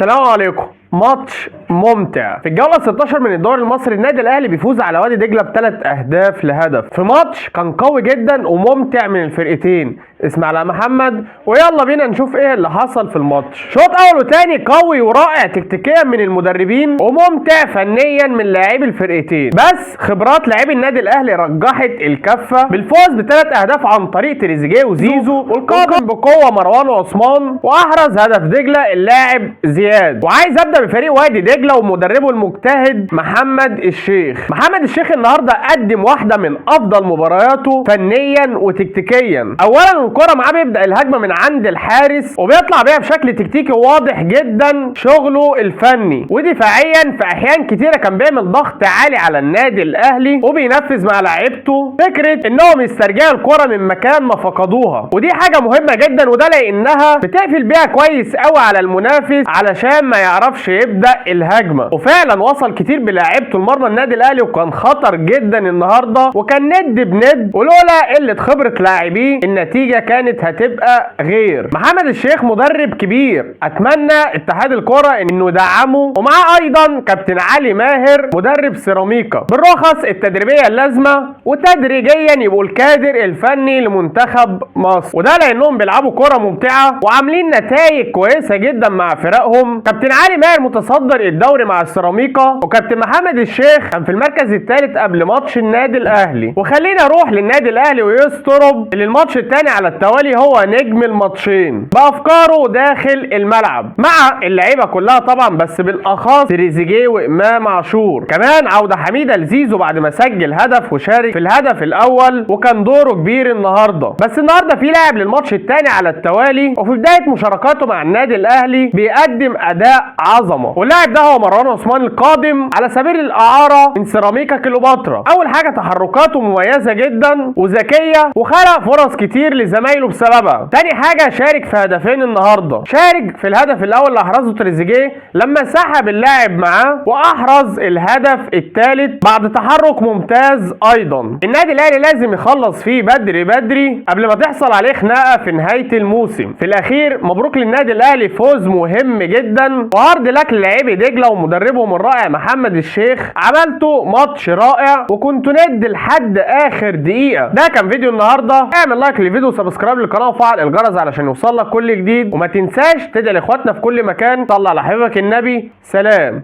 السلام عليكم. ماتش ممتع في الجوله 16 من الدوري المصري. النادي الاهلي بيفوز على وادي دجله ب3 اهداف لهدف في ماتش كان قوي جدا وممتع من الفرقتين. اسمع على محمد ويلا بينا نشوف ايه اللي حصل في الماتش. شوط اول وتاني قوي ورائع تكتيكيا من المدربين وممتع فنيا من لاعبي الفرقتين، بس خبرات لاعبي النادي الاهلي رجحت الكفه بالفوز ب3 اهداف عن طريق تريزيجيه وزيزو، والقادم بقوه مروان وعثمان، واحرز هدف دجله اللاعب زياد. وعايز ابدا بفريق وادي دجله ومدربه المجتهد محمد الشيخ. محمد الشيخ النهارده قدم واحده من افضل مبارياته فنيا وتكتيكيا. اولا الكره معاه بيبدا الهجمه من عند الحارس وبيطلع بيها بشكل تكتيكي واضح جدا شغله الفني، ودفاعيا في احيان كتيره كان بيعمل ضغط عالي على النادي الاهلي وبينفذ مع لعيبته فكره انهم يسترجعوا الكره من مكان ما فقدوها، ودي حاجه مهمه جدا، وده لانها بتقفل بيها كويس قوي على المنافس علشان ما يعرفش يبدا الهجمه. وفعلا وصل كتير بلاعيبته المرمى النادي الاهلي وكان خطر جدا النهارده، وكان ند بند، ولولا قله خبره لاعبيه النتيجه كانت هتبقى غير. محمد الشيخ مدرب كبير، اتمنى اتحاد الكره انه يدعمه، ومعاه ايضا كابتن علي ماهر مدرب سيراميكا بالرخص التدريبيه اللازمه، وتدريجيا يبقوا الكادر الفني لمنتخب مصر، وده لانهم بيلعبوا كره ممتعه وعاملين نتائج كويسه جدا مع فرقهم. كابتن علي ماهر متصدر الدوري مع السيراميكا، وكابتن محمد الشيخ كان في المركز الثالث قبل ماتش النادي الاهلي. وخلينا نروح للنادي الاهلي ويسترب اللي الماتش الثاني على التوالي هو نجم الماتشين بافكاره داخل الملعب مع اللعيبه كلها طبعا، بس بالاخص تريزيجيه وامام عاشور. كمان عوده حميده لزيزو بعد ما سجل هدف وشارك في الهدف الاول وكان دوره كبير النهارده. بس النهارده في لاعب للماتش الثاني على التوالي وفي بدايه مشاركاته مع النادي الاهلي بيقدم اداء عظمه، واللاعب ده هو مروان عثمان القادم على سبيل الاعاره من سيراميكا كليوباترا. اول حاجه تحركاته مميزه جدا وذكيه وخلق فرص كتير لزمايله بسببها. تاني حاجه شارك في هدفين النهارده، شارك في الهدف الاول اللي احرزه تريزيجيه لما سحب اللاعب معاه، واحرز الهدف الثالث بعد تحرك ممتاز ايضا. النادي الاهلي لازم يخلص فيه بدري قبل ما تحصل عليه خناقه في نهايه الموسم. في الاخير مبروك للنادي الاهلي، فوز مهم جدا، وعرض لك للاعبي دجله ومدربهم الرائع محمد الشيخ. عملتوا ماتش رائع وكنتوا ند لحد اخر دقيقه. ده كان فيديو النهارده، اعمل لايك للفيديو وسبسكرايب للقناه وفعل الجرس علشان يوصلك كل جديد، وما تنساش تدعي لاخواتنا في كل مكان. طلع على حبيبك النبي. سلام.